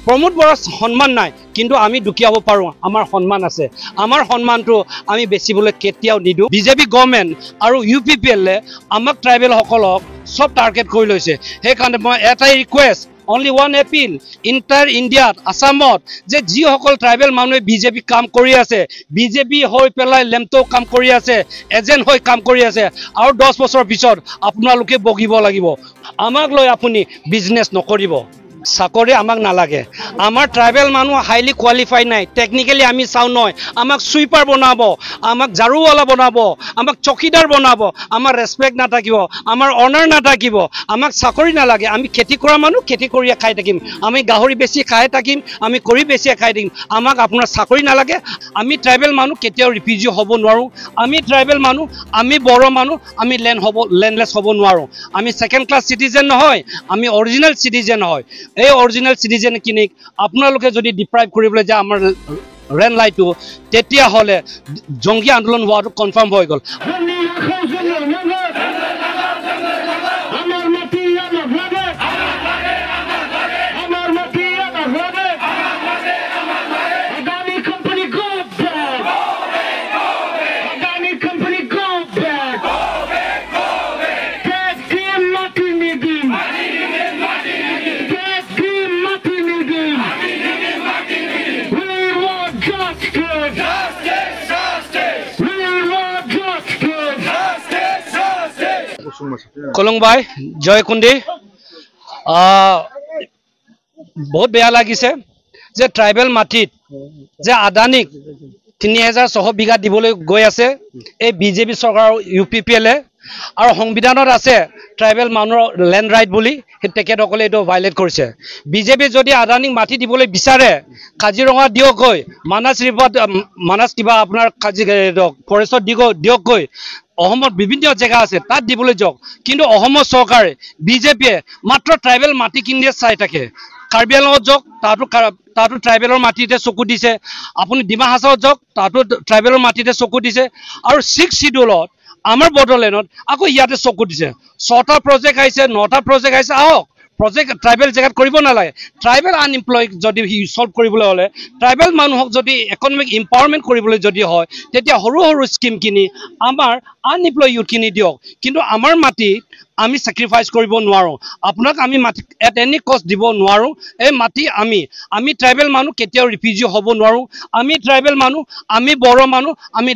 প্ৰমোদ বৰাৰ সন্মান নাই কিন্তু আমি দুকিয়াব পাৰোঁ আমাৰ সন্মান আছে আমাৰ সন্মানটো আমি বেচিবলৈ কেতিয়াও নিদিওঁ বিজেপি গভৰ্ণমেণ্ট আৰু UPPL আমাক ট্ৰাইবেল সকলক সব টাৰ্গেট কৰি লৈছে সেইকাৰণে মই এটাই request only one appeal entire India Assamot যে যিসকল ট্ৰাইবেল মানুহে বিজেপি কাম কৰি আছে বিজেপি হৈ পেলাই লেমটো কাম কৰি আছে এজেন্ট হৈ কাম কৰি আছে আৰু 10 বছৰ পিছত আপোনালোকে বগিব লাগিব আমাক লৈ আপুনি বিজনেছ নকৰিব চাকৰি আমাক নালাগে আমাৰ ট্ৰাইবেল মানুহ হাইলি কোৱালিফাইড নাই টেকনিক্যালি আমি চাও নয় আমাক সুইপাৰ বনাব আমাক জাৰুৱালা বনাব আমাক চকিদাৰ বনাব আমাৰ ৰেসপেক্ট নাথাকিব আমাৰ অনাৰ নাথাকিব আমাক চাকৰি নালাগে আমি খেতি কৰা মানুহ খেতি কৰি খাই থাকিম আমি গাহৰি বেছি খাই থাকিম আমি কৰি বেছি খাই থাকিম আমাক আপোনাৰ চাকৰি নালাগে আমি ট্ৰাইবেল মানুহ কেতিয়াও ৰিফিউজি হ'ব নোৱাৰো আমি ট্ৰাইবেল মানুহ আমি বড় মানুহ আমি লেণ্ডলেছ হ'ব নোৱাৰো আমি সেকেন্ড ক্লাস সিটিজেন নহয় আমি অৰিজিনাল সিটিজেন হয় এই অৰিজিনাল সিটিজেন কিনিক আপোনালোকে যদি ডিপ্ৰাইভ কৰিবলৈ যায় আমাৰ ৰেন লাইটো তেতিয়া হলে জংগী আন্দোলন হোৱাটো কনফাৰ্ম হৈ গল কলং ভাই জয় কুন্দি বহুত বেয়া লাগিছে যে ট্ৰাইবেল মাটিত যে আদানিক 3600 বিঘা দিবলৈ গৈ আছে এই বিজেপি চৰকাৰ UPPL আৰু সংবিধানত আছে ট্ৰাইবেল মানুহৰ ল্যান্ড ৰাইট বুলি তেখেতসকলে এইটো ভাইলেট কৰিছে বিজেপি যদি আদানিক মাটি দিবলৈ বিচাৰে কাজিৰঙা দিয়ক গৈ মানস কিবা আপোনাৰ ফৰেষ্টত দিয়ক গৈ অহমত বিভিন্ন জায়গা আছে তাত দিবলৈ যাওক কিন্তু অহমত চৰকাৰে বিজেপিয়ে মাত্ৰ ট্ৰাইবেল মাটি কিনিয়ে চাই থাকে কাৰ্বি আংলঙত যাওক তাতো ট্ৰাইবেলৰ মাটিতে চকু দিছে আপুনি ডিমা হাছাওত যাওক তাতো ট্ৰাইবেলৰ মাটিতে চকু দিছে আৰু 6 শিডিউলত আমাৰ বডলেণ্ডত আকৌ ইয়াতে চকু দিছে 6টা প্ৰজেক্ট আহিছে 9টা প্ৰজেক্ট আহিছে আহক প্ৰজেক্ট ট্ৰাইবেল জায়গাত কৰিব নালাগে ট্ৰাইবেল আনএমপ্লয়েড যদি সলভ কৰিবলৈ হলে ট্ৰাইবেল মানুহক যদি ইকনমিক এম্পাৱাৰমেন্ট কৰিবলৈ যদি হয় তেতিয়া সৰু সৰু স্কিম কিনি আমাৰ আনএমপ্লয়েড ইউথ কিনি দিয়ক কিন্তু আমাৰ মাটি আমি স্যাক্ৰিফাইস কৰিব নোৱাৰো আপোনাক আমি মাটি এট এনি কষ্ট দিব নোৱাৰো এই মাটি আমি ট্ৰাইবেল মানুহ কেতিয়াও ৰিফিউজি হ'ব নোৱাৰো আমি ট্ৰাইবেল মানুহ আমি বড় মানুহ আমি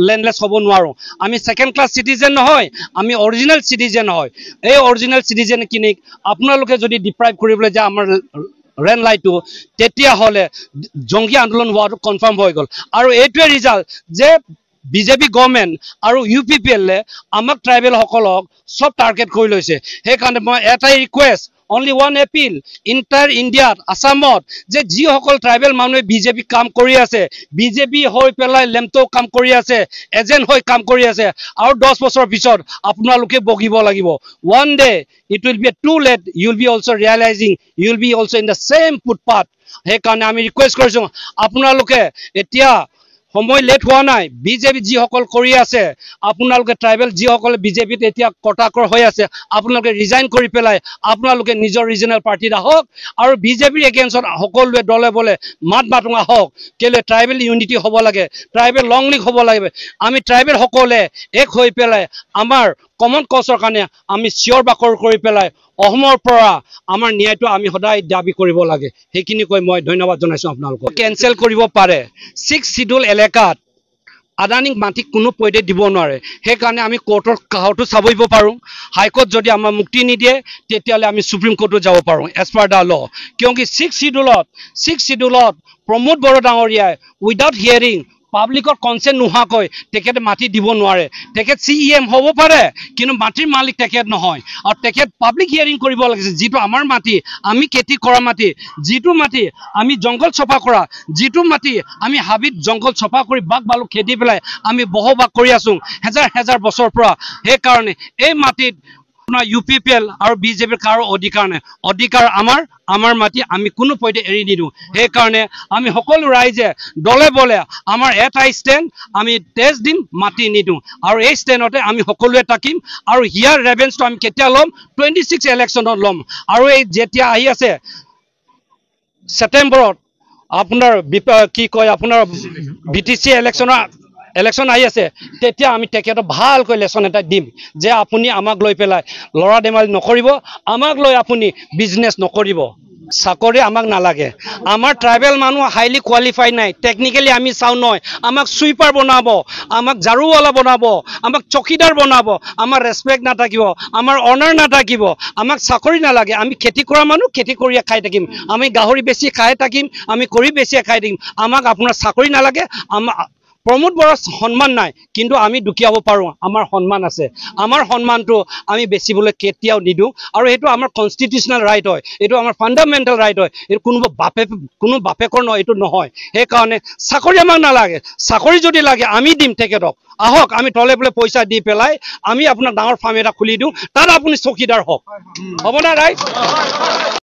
লেণ্ডলেছ হ'ব নোৱাৰো আমি সেকেন্ড ক্লাস সিটিজেন নহয় আমি অৰিজিনাল সিটিজেন হয় এই অৰিজিনাল সিটিজেন কিনিক আপোনালোকে যদি ডিপ্ৰাইভ কৰিবলৈ যায় আমাৰ ৰেন লাইটো তেতিয়া হলে জংগী আন্দোলন হোৱাটো কনফাৰ্ম হৈ গল আৰু এইটোৱে ৰিজাল্ট যে বিজেপি গভৰ্ণমেণ্ট আৰু UPPL আমাক ট্ৰাইবেল সকলক সব টাৰ্গেট কৰি লৈছে সেইকাৰণে মই এটাই request only one appeal entire India Assamot যে যিসকল ট্ৰাইবেল মানুহে বিজেপি কাম কৰি আছে বিজেপি হৈ পেলাই লেমটো কাম কৰি আছে এজেন্ট হৈ কাম কৰি আছে আৰু 10 বছৰ পিছত আপোনালোকে বগিব লাগিব one day it will be too late you will be also realizing you will be also in the same footpath সেইকাৰণে আমি ৰিকুৱেষ্ট কৰিছো আপোনালোকে এতিয়া সময় লেট হোৱা নাই বিজেপি যি সকল কৰি আছে আপোনালোকে ট্ৰাইবেল যি সকল বিজেপিত এতিয়া কটাকৰ হৈ আছে আপোনালোকে ৰিজাইন কৰি পেলাই আপোনালোকে নিজৰ ৰিজনাল পাৰ্টিত আহক আৰু বিজেপিৰ এগেইনষ্টত সকলোৱে দলে বলে মাতমাতুঙা হওক কেলে ট্ৰাইবেল ইউনিটি হ'ব লাগে ট্ৰাইবেল লং লিগ হ'ব লাগে আমি ট্ৰাইবেল সকলে এক হৈ পেলাই আমাৰ কমন কজৰ কাৰণে আমি চিঞৰ বাকৰ কৰি পেলাই অহমৰ পৰা আমাৰ ন্যায়টো আমি সদায় দাবী কৰিব লাগে সেইখিনি কৈ মই ধন্যবাদ জনাইছো আপোনালোকক কেনসেল কৰিব পাৰে 6 শিডিউল এলেকাত আদানিক মাটি কোনো পইতে দিব নোৱাৰে সেইকাৰণে আমি কোৰ্টৰ কাহটো চাবইব পাৰোঁ হাইকোৰ্ট যদি আমাৰ মুক্তি নিদিয়ে তেতিয়ালে আমি সুপ্ৰিম কোৰ্টত যাব পাৰোঁ এজ পাৰ দা ল কিয়কি 6 শিডিউলত প্ৰমোদ বড় ডাঙৰীয়াই উইদাউট হিয়াৰিং পাব্লিকৰ কনসেন্ট নোহাকৈ তেখেতে মাটি দিব নোৱাৰে তেখেত CEM হ'ব পাৰে কিন্তু মাটিৰ মালিক তেখেত নহয় আৰু তেখেত পাব্লিক হিয়াৰিং কৰিব লাগিছে যিটো আমাৰ মাটি আমি খেতি কৰা মাটি যিটো মাটি আমি জংগল চফা কৰা যিটো মাটি আমি হাবিত জংগল চফা কৰি বাগ বালু খেদি পেলাই আমি বহবাগ কৰি আছো হাজাৰ বছৰ পৰা সেই কাৰণে এই মাটিত UPPL আৰু বিজেপিৰ কাৰো অধিকাৰ নাই অধিকাৰ আমাৰ মাটি আমি কোনো পইতে এৰি নিদু সেই কাৰণে আমি সকলো ৰাইজে দলে বলে আমাৰ এটা ষ্টেণ্ড আমি তেজ দিম মাটি নিদু আৰু এই ষ্টেণ্ডতে আমি সকলোৱে থাকিম আৰু হিয়াৰ ৰেভেন্সটো আমি কেতিয়া লম 26 ইলেকশ্যনত লম আৰু এই যেতিয়া আহি আছে ছেপ্টেম্বৰত আপোনাৰ কি কয় আপোনাৰ BTC ইলেকশ্যন আহি আছে তেতিয়া আমি তেখেতক ভালকৈ লেচন এটা দিম যে আপুনি আমাক লৈ পেলাই লৰা ধেমালি নকৰিব আমাক লৈ আপুনি বিজনেছ নকৰিব চাকৰি আমাক নালাগে আমাৰ ট্ৰাইবেল মানুহ হাইলি কোৱালিফাইড নাই টেকনিক্যালি আমি চাও নহয় আমাক সুইপাৰ বনাব আমাক ঝাৰুৱালা বনাব আমাক চকীদাৰ বনাব আমাৰ ৰেসপেক্ট নাথাকিব আমাৰ অনাৰ নাথাকিব আমাক চাকৰি নালাগে আমি খেতি কৰা মানুহ খেতি কৰি খাই থাকিম আমি গাহৰি বেছি খাই থাকিম আমি কৰি বেছি খাই থাকিম আমাক আপোনাৰ চাকৰি নালাগে প্ৰমোদ বৰা সন্মান নাই কিন্তু আমি দুকিয়াব পাৰো আমাৰ সন্মান আছে আমাৰ সন্মানটো আমি বেছিবলৈ কেতিয়াও নিদু আৰু এটো আমাৰ কনস্টিটিউশনাল ৰাইট হয় এটো আমাৰ ফান্ডামেন্টাল ৰাইট হয় এটো কোনো বাপেকৰ নহয় এটো নহয় হে কাৰণে চাকৰি আমাক নালাগে চাকৰি যদি লাগে আমি দিম তেখেতক আহক আমি তলে বলে পইচা দি পেলাই আমি আপোনাৰ ডাঙৰ ফাৰ্ম এটা খুলি দিও তাত আপুনি চকীদাৰ হওক হ'ব না ৰাইট